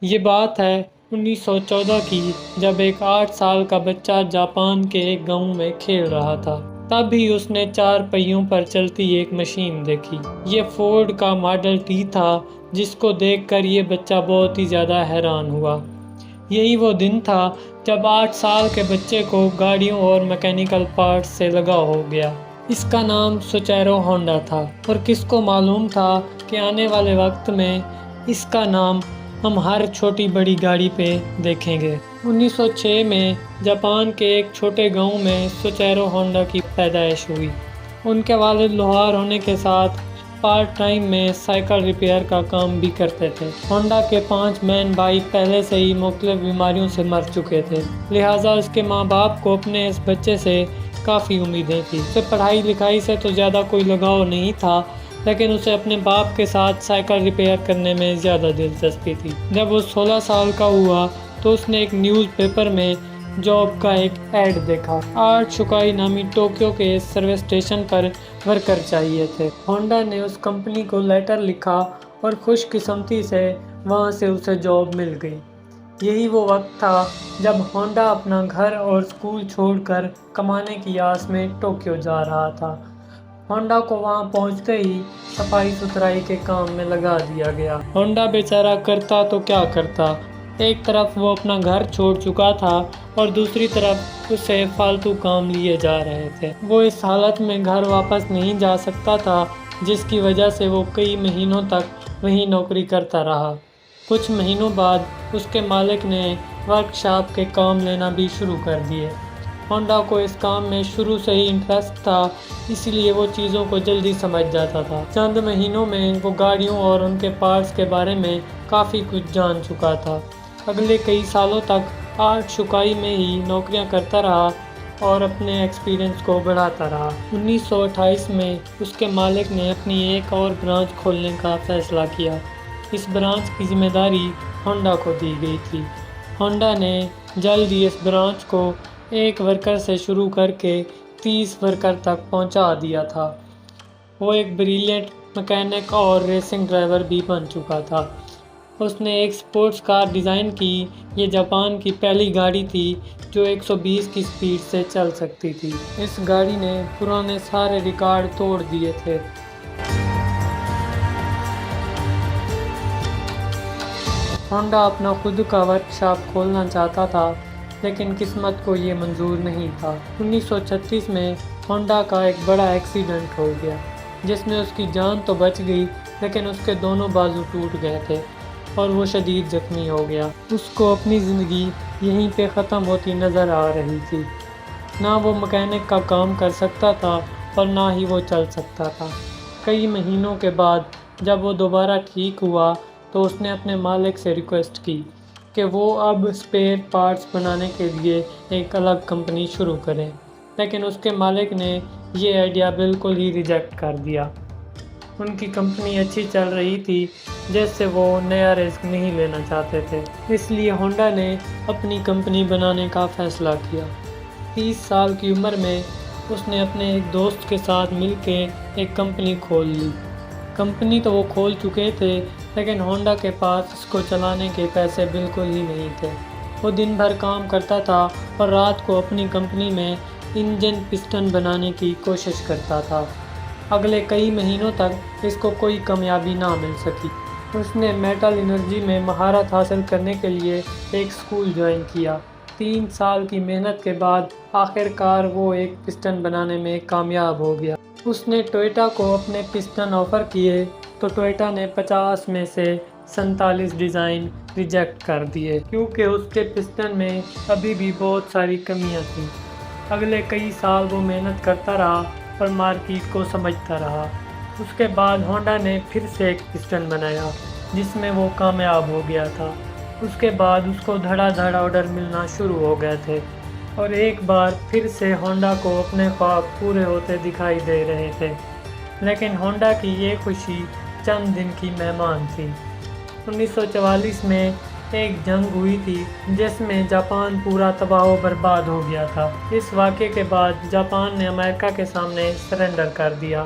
یہ بات ہے 1914 کی، جب ایک 8 سال کا بچہ جاپان کے ایک گاؤں میں کھیل رہا تھا۔ تب ہی اس نے 4 پہیوں پر چلتی ایک مشین دیکھی۔ یہ فورڈ کا ماڈل ٹی تھا، جس کو دیکھ کر یہ بچہ بہت ہی زیادہ حیران ہوا۔ یہی وہ دن تھا جب 8 سال کے بچے کو گاڑیوں اور میکینیکل پارٹس سے لگاؤ ہو گیا۔ اس کا نام سوچیرو ہونڈا تھا، اور کس کو معلوم تھا کہ آنے والے وقت میں اس کا نام ہم ہر چھوٹی بڑی گاڑی پہ دیکھیں گے۔ 1906 میں جاپان کے ایک چھوٹے گاؤں میں سوچیرو ہونڈا کی پیدائش ہوئی۔ ان کے والد لوہار ہونے کے ساتھ پارٹ ٹائم میں سائیکل ریپیئر کا کام بھی کرتے تھے۔ ہونڈا کے 5 بہن بھائی پہلے سے ہی مختلف بیماریوں سے مر چکے تھے، لہٰذا اس کے ماں باپ کو اپنے اس بچے سے کافی امیدیں تھیں۔ اسے پڑھائی لکھائی سے تو زیادہ کوئی لگاؤ نہیں تھا، لیکن اسے اپنے باپ کے ساتھ سائیکل ریپیئر کرنے میں زیادہ دلچسپی تھی۔ جب وہ 16 سال کا ہوا تو اس نے ایک نیوز پیپر میں جاب کا ایک ایڈ دیکھا۔ 8 شوکائی نامی ٹوکیو کے سروس اسٹیشن پر ورکر چاہیے تھے۔ ہونڈا نے اس کمپنی کو لیٹر لکھا اور خوش قسمتی سے وہاں سے اسے جاب مل گئی۔ یہی وہ وقت تھا جب ہونڈا اپنا گھر اور اسکول چھوڑ کر کمانے کی آس میں ٹوکیو جا رہا تھا۔ ہونڈا کو وہاں پہنچتے ہی صفائی ستھرائی کے کام میں لگا دیا گیا۔ ہونڈا بیچارہ کرتا تو کیا کرتا، ایک طرف وہ اپنا گھر چھوڑ چکا تھا اور دوسری طرف اسے فالتو کام لیے جا رہے تھے۔ وہ اس حالت میں گھر واپس نہیں جا سکتا تھا، جس کی وجہ سے وہ کئی مہینوں تک وہیں نوکری کرتا رہا۔ کچھ مہینوں بعد اس کے مالک نے ورک شاپ کے کام لینا بھی شروع کر دیے۔ ہونڈا کو اس کام میں شروع سے ہی انٹرسٹ تھا، اسی لیے وہ چیزوں کو جلدی سمجھ جاتا تھا۔ چند مہینوں میں وہ گاڑیوں اور ان کے پارٹس کے بارے میں کافی کچھ جان چکا تھا۔ اگلے کئی سالوں تک 8 شوکائی میں ہی نوکریاں کرتا رہا اور اپنے ایکسپیرئنس کو بڑھاتا رہا۔ 1928 میں اس کے مالک نے اپنی ایک اور برانچ کھولنے کا فیصلہ کیا۔ اس برانچ کی ذمہ داری ہونڈا کو دی گئی تھی۔ ہونڈا نے جلد ہی اس برانچ کو 1 ورکر سے شروع کر کے 30 ورکر تک پہنچا دیا تھا۔ وہ ایک بریلینٹ مکینک اور ریسنگ ڈرائیور بھی بن چکا تھا۔ اس نے ایک سپورٹس کار ڈیزائن کی۔ یہ جاپان کی پہلی گاڑی تھی جو 120 کی سپیڈ سے چل سکتی تھی۔ اس گاڑی نے پرانے سارے ریکارڈ توڑ دیے تھے۔ ہونڈا اپنا خود کا ورک شاپ کھولنا چاہتا تھا، لیکن قسمت کو یہ منظور نہیں تھا۔ 1936 میں ہونڈا کا ایک بڑا ایکسیڈنٹ ہو گیا، جس میں اس کی جان تو بچ گئی، لیکن اس کے دونوں بازو ٹوٹ گئے تھے اور وہ شدید زخمی ہو گیا۔ اس کو اپنی زندگی یہیں پہ ختم ہوتی نظر آ رہی تھی۔ نہ وہ مکینک کا کام کر سکتا تھا اور نہ ہی وہ چل سکتا تھا۔ کئی مہینوں کے بعد جب وہ دوبارہ ٹھیک ہوا تو اس نے اپنے مالک سے ریکویسٹ کی کہ وہ اب اسپیئر پارٹس بنانے کے لیے ایک الگ کمپنی شروع کریں، لیکن اس کے مالک نے یہ آئیڈیا بالکل ہی ریجیکٹ کر دیا۔ ان کی کمپنی اچھی چل رہی تھی، جس سے وہ نیا رسک نہیں لینا چاہتے تھے، اس لیے ہونڈا نے اپنی کمپنی بنانے کا فیصلہ کیا۔ 30 سال کی عمر میں اس نے اپنے ایک دوست کے ساتھ مل کے ایک کمپنی کھول لی۔ کمپنی تو وہ کھول چکے تھے، لیکن ہونڈا کے پاس اس کو چلانے کے پیسے بالکل ہی نہیں تھے۔ وہ دن بھر کام کرتا تھا اور رات کو اپنی کمپنی میں انجن پسٹن بنانے کی کوشش کرتا تھا۔ اگلے کئی مہینوں تک اس کو کوئی کامیابی نہ مل سکی۔ اس نے میٹل انرجی میں مہارت حاصل کرنے کے لیے ایک اسکول جوائن کیا۔ 3 سال کی محنت کے بعد آخر کار وہ ایک پسٹن بنانے میں کامیاب ہو گیا۔ اس نے ٹوئوٹا کو اپنے پسٹن آفر کیے تو ٹوئوٹا نے 50 میں سے 47 ڈیزائن ریجیکٹ کر دیے، کیونکہ اس کے پسٹن میں ابھی بھی بہت ساری کمیاں تھیں۔ اگلے کئی سال وہ محنت کرتا رہا اور مارکیٹ کو سمجھتا رہا۔ اس کے بعد ہونڈا نے پھر سے ایک پسٹن بنایا، جس میں وہ کامیاب ہو گیا تھا۔ اس کے بعد اس کو دھڑا دھڑ آرڈر ملنا شروع ہو گئے تھے اور ایک بار پھر سے ہونڈا کو اپنے خواب پورے ہوتے دکھائی دے رہے تھے، لیکن ہونڈا کی یہ خوشی چند دن کی مہمان تھی۔ 1944 میں ایک جنگ ہوئی تھی، جس میں جاپان پورا تباہ و برباد ہو گیا تھا۔ اس واقعے کے بعد جاپان نے امریکہ کے سامنے سرنڈر کر دیا